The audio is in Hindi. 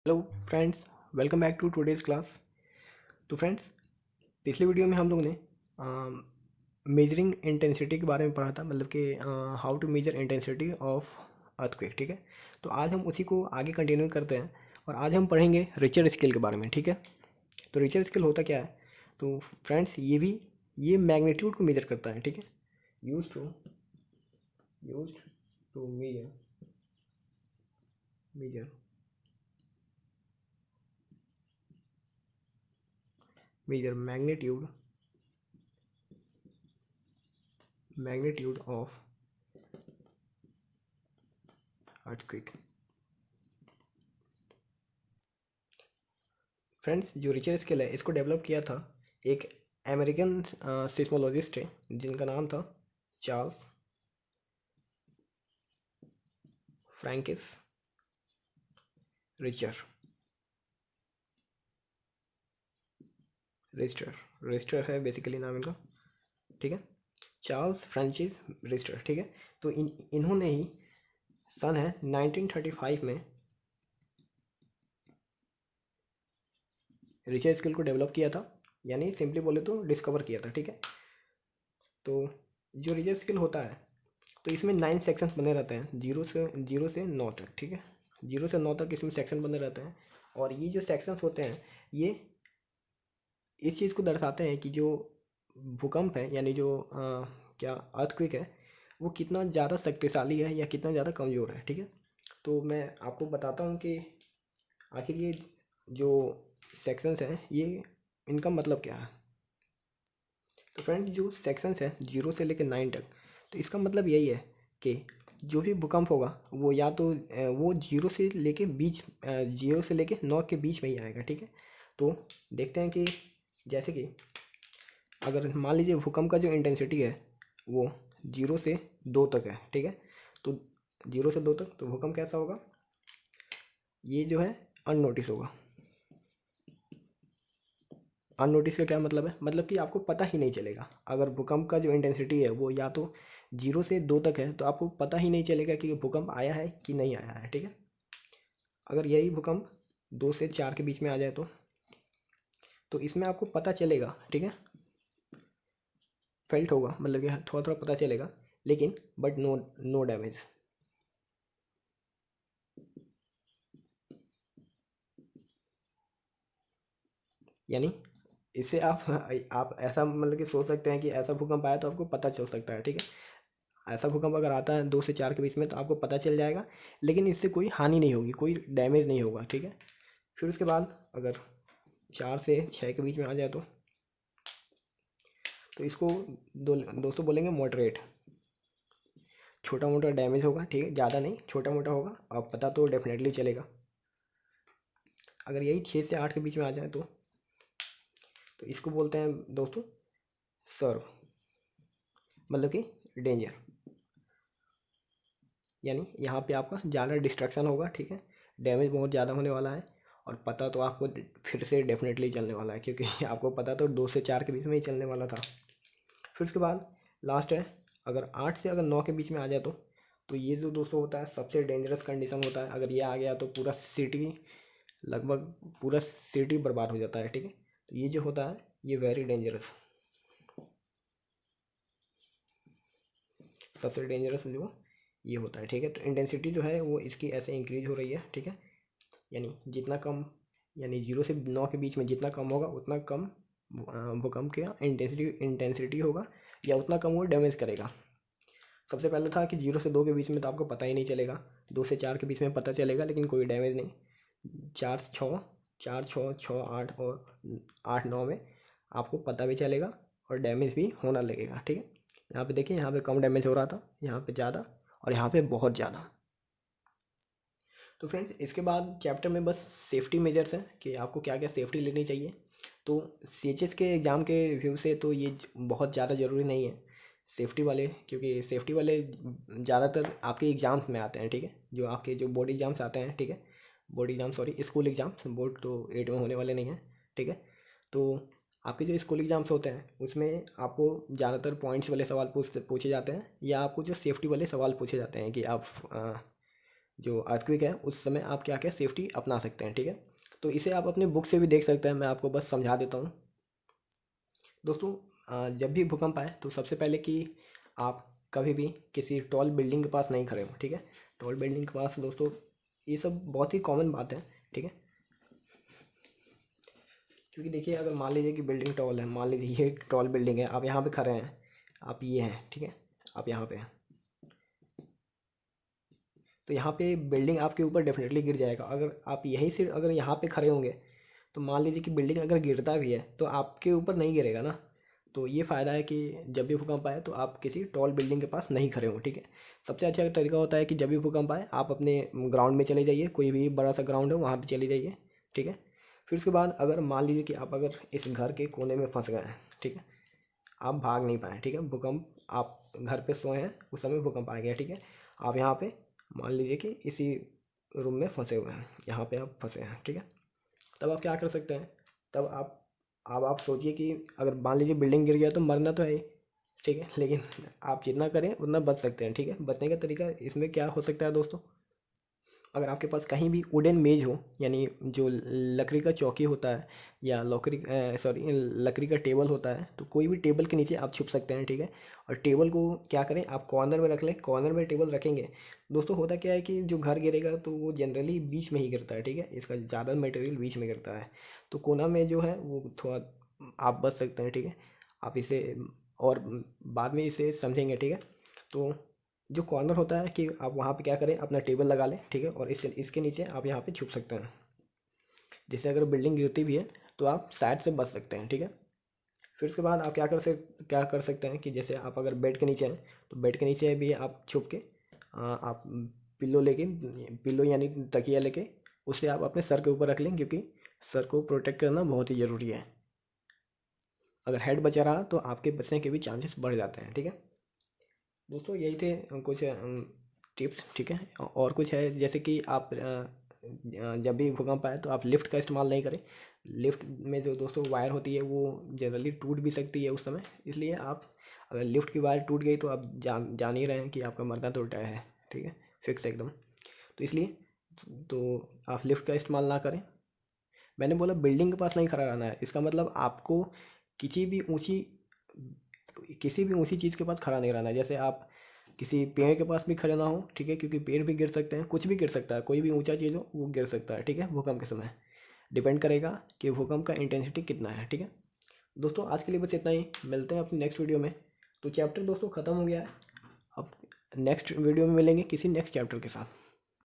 Hello friends, welcome back to today's class. तो फ्रेंड्स, पिछले वीडियो में हम लोग ने मेजरिंग इंटेंसिटी के बारे में पढ़ा था, मतलब कि how to measure intensity of earthquake. ठीक है, तो आज हम उसी को आगे कंटिन्यू करते हैं और आज हम पढ़ेंगे रिचर स्केल के बारे में। ठीक है, तो रिचर स्केल होता क्या है? तो फ्रेंड्स, ये मैग्नीट्यूड को मेजर करता है। ठीक है, use to measure magnitude of earthquake। Friends, जो रिचर स्केल है इसको डेवलप किया था एक अमेरिकन सिस्मोलॉजिस्ट है जिनका नाम था चार्ल्स फ्रैंकिस रिचर रिस्टर है बेसिकली नाम इनका। ठीक है, चार्ल्स फ्रैंचिस रिस्टर। ठीक है, तो इन्होंने ही सन है 1935 में रिचर स्केल को डेवलप किया था, यानी सिंपली बोले तो डिस्कवर किया था। ठीक है, तो जो रिचर स्केल होता है तो इसमें 9 सेक्शंस बने रहते हैं, जीरो से 9 तक। ठीक है, 0 से 9 तक इसमें सेक्शन बने रहते हैं और ये जो सेक्शंस होते हैं ये इस चीज़ को दर्शाते हैं कि जो भूकंप है, यानी जो क्या अर्थक्वेक है, वो कितना ज़्यादा शक्तिशाली है या कितना ज़्यादा कमज़ोर है। ठीक है, तो मैं आपको बताता हूँ कि आखिर ये जो सेक्शंस हैं ये इनका मतलब क्या है। तो फ्रेंड, जो सेक्शंस है 0 से लेकर 9 तक, तो इसका मतलब यही है कि जो भी भूकंप होगा वो या तो वो 0 से लेके 9 के बीच में ही आएगा। ठीक है, तो देखते हैं कि जैसे कि अगर मान लीजिए भूकंप का जो इंटेंसिटी है वो 0 से 2 तक है। ठीक है, तो 0 से 2 तक तो भूकंप कैसा होगा, ये जो है अननोटिस होगा। अननोटिस का क्या मतलब है? मतलब कि आपको पता ही नहीं चलेगा। अगर भूकंप का जो इंटेंसिटी है वो या तो 0 से 2 तक है तो आपको पता ही नहीं चलेगा कि भूकंप आया है कि नहीं आया है। ठीक है, अगर यही भूकंप 2 से 4 के बीच में आ जाए तो इसमें आपको पता चलेगा। ठीक है, फेल्ट होगा, मतलब कि थोड़ा थोड़ा पता चलेगा, लेकिन बट नो डैमेज। यानी इससे आप ऐसा मतलब कि सोच सकते हैं कि ऐसा भूकंप आया तो आपको पता चल सकता है। ठीक है, ऐसा भूकंप अगर आता है 2 से 4 के बीच में तो आपको पता चल जाएगा, लेकिन इससे कोई हानि नहीं होगी, कोई डैमेज नहीं होगा। ठीक है, फिर उसके बाद अगर 4 से 6 के बीच में आ जाए तो इसको दोस्तों बोलेंगे मॉडरेट। छोटा मोटा डैमेज होगा, ठीक है, ज़्यादा नहीं, छोटा मोटा होगा, अब पता तो डेफिनेटली चलेगा। अगर यही 6 से 8 के बीच में आ जाए तो इसको बोलते हैं दोस्तों सर्व, मतलब कि डेंजर। यानी यहाँ पे आपका ज़्यादा डिस्ट्रक्शन होगा। ठीक है, डैमेज बहुत ज़्यादा होने वाला है और पता तो आपको फिर से डेफिनेटली चलने वाला है, क्योंकि आपको पता तो 2 से 4 के बीच में ही चलने वाला था। फिर उसके बाद लास्ट है, अगर 8 से अगर 9 के बीच में आ जाए तो ये जो दोस्तों होता है सबसे डेंजरस कंडीशन होता है। अगर ये आ गया तो पूरा सिटी, लगभग पूरा सिटी बर्बाद हो जाता है। ठीक है, तो ये जो होता है ये वेरी डेंजरस, सबसे डेंजरस जो ये होता है। ठीक है, तो इंटेंसिटी जो है वो इसकी ऐसे इंक्रीज हो रही है। ठीक है, यानी जितना कम, यानी 0 से 9 के बीच में जितना कम होगा उतना कम भूकंप का इंटेंसिटी होगा या उतना कम वो डैमेज करेगा। सबसे पहले था कि 0 से 2 के बीच में तो आपको पता ही नहीं चलेगा, 2 से 4 के बीच में पता चलेगा लेकिन कोई डैमेज नहीं। 4 6 8 और 8 9 में आपको पता भी चलेगा और डैमेज भी होना लगेगा। ठीक है, यहाँ पे देखिए, यहाँ पे कम डैमेज हो रहा था, यहाँ पे ज़्यादा और यहाँ पे बहुत ज़्यादा। तो फ्रेंड्स, इसके बाद चैप्टर में बस सेफ्टी मेजर्स हैं कि आपको क्या क्या सेफ्टी लेनी चाहिए। तो सीएचएस के एग्ज़ाम के व्यू से तो ये बहुत ज़्यादा ज़रूरी नहीं है सेफ्टी वाले, क्योंकि सेफ्टी वाले ज़्यादातर आपके एग्ज़ाम्स में आते हैं। ठीक है, जो आपके जो बोर्ड एग्ज़ाम्स आते हैं, ठीक है, board exam sorry school exams, board तो 8 में होने वाले नहीं हैं। ठीक है, तो आपके जो स्कूल एग्ज़ाम्स होते हैं उसमें आपको ज़्यादातर पॉइंट्स वाले सवाल पूछे जाते हैं या आपको जो सेफ्टी वाले सवाल पूछे जाते हैं कि आप जो अर्थक्वेक है उस समय आप क्या क्या सेफ्टी अपना सकते हैं, ठीक है। तो इसे आप अपने बुक से भी देख सकते हैं, मैं आपको बस समझा देता हूँ। दोस्तों जब भी भूकंप आए तो सबसे पहले कि आप कभी भी किसी टॉल बिल्डिंग के पास नहीं खड़े हो, ठीक है। टॉल बिल्डिंग के पास दोस्तों ये सब बहुत ही कॉमन बात है, ठीक है। क्योंकि देखिए अगर मान लीजिए कि बिल्डिंग टॉल है, मान लीजिए ये टॉल बिल्डिंग है, आप यहाँ पे खड़े हैं, आप ये हैं, ठीक है, आप यहाँ पे हैं, तो यहाँ पे बिल्डिंग आपके ऊपर डेफिनेटली गिर जाएगा। अगर आप यहीं से अगर यहाँ पे खड़े होंगे तो मान लीजिए कि बिल्डिंग अगर गिरता भी है तो आपके ऊपर नहीं गिरेगा ना। तो ये फ़ायदा है कि जब भी भूकंप आए तो आप किसी टॉल बिल्डिंग के पास नहीं खड़े हों, ठीक है। सबसे अच्छा तरीका होता है कि जब भी भूकंप आए आप अपने ग्राउंड में चले जाइए, कोई भी बड़ा सा ग्राउंड है वहाँ पर चले जाइए, ठीक है। फिर उसके बाद अगर मान लीजिए कि आप अगर इस घर के कोने में फंस गए हैं, ठीक है, आप भाग नहीं पाए, ठीक है, भूकंप आप घर पे सोए हैं, उस समय भूकंप आ गया, ठीक है। आप यहाँ पे मान लीजिए कि इसी रूम में फंसे हुए हैं, यहाँ पे आप फंसे हैं, ठीक है। तब आप क्या कर सकते हैं, तब आप सोचिए कि अगर मान लीजिए बिल्डिंग गिर गया तो मरना तो है ही, ठीक है, लेकिन आप जितना करें उतना बच सकते हैं, ठीक है। बचने का तरीका इसमें क्या हो सकता है दोस्तों, अगर आपके पास कहीं भी वुडन मेज हो, यानी जो लकड़ी का चौकी होता है या लकड़ी का टेबल होता है, तो कोई भी टेबल के नीचे आप छुप सकते हैं, ठीक है। और टेबल को क्या करें, आप कॉर्नर में रख लें, कॉर्नर में टेबल रखेंगे। दोस्तों होता क्या है कि जो घर गिरेगा तो वो जनरली बीच में ही गिरता है, ठीक है, इसका ज़्यादा मटेरियल बीच में गिरता है। तो कोना में जो है वो थोड़ा आप बच सकते हैं, ठीक है। आप इसे और बाद में इसे समझेंगे, ठीक है। तो जो कॉर्नर होता है कि आप वहाँ पे क्या करें, अपना टेबल लगा लें, ठीक है, और इसके नीचे आप यहाँ पे छुप सकते हैं। जैसे अगर बिल्डिंग गिरती भी है तो आप साइड से बच सकते हैं, ठीक है। फिर उसके बाद आप क्या कर सकते हैं कि जैसे आप अगर बेड के नीचे हैं तो बेड के नीचे भी आप छुप के आप पिल्लो यानी तकिया लेके उसे आप अपने सर के ऊपर रख लें, क्योंकि सर को प्रोटेक्ट करना बहुत ही ज़रूरी है। अगर हेड बचा रहा तो आपके बचने के भी चांसेस बढ़ जाते हैं, ठीक है। दोस्तों यही थे कुछ टिप्स, ठीक है। और कुछ है जैसे कि आप जब भी भूकंप आए तो आप लिफ्ट का इस्तेमाल नहीं करें। लिफ्ट में जो दोस्तों वायर होती है वो जनरली टूट भी सकती है उस समय, इसलिए आप अगर लिफ्ट की वायर टूट गई तो आप जान ही रहे हैं कि आपका मरना तो तय है, ठीक है, फिक्स एकदम। तो इसलिए तो आप लिफ्ट का इस्तेमाल ना करें। मैंने बोला बिल्डिंग के पास नहीं खड़ा रहना है, इसका मतलब आपको किसी भी ऊंची किसी भी ऊंची चीज़ के पास खड़ा नहीं रहना है। जैसे आप किसी पेड़ के पास भी खड़े ना हो, ठीक है, क्योंकि पेड़ भी गिर सकते हैं, कुछ भी गिर सकता है, कोई भी ऊंचा चीज़ हो वो गिर सकता है, ठीक है, भूकंप के समय। डिपेंड करेगा कि भूकंप का इंटेंसिटी कितना है, ठीक है। दोस्तों आज के लिए बस इतना ही, मिलते हैं अपनी नेक्स्ट वीडियो में। तो चैप्टर दोस्तों ख़त्म हो गया है, अब नेक्स्ट वीडियो में मिलेंगे किसी नेक्स्ट चैप्टर के साथ।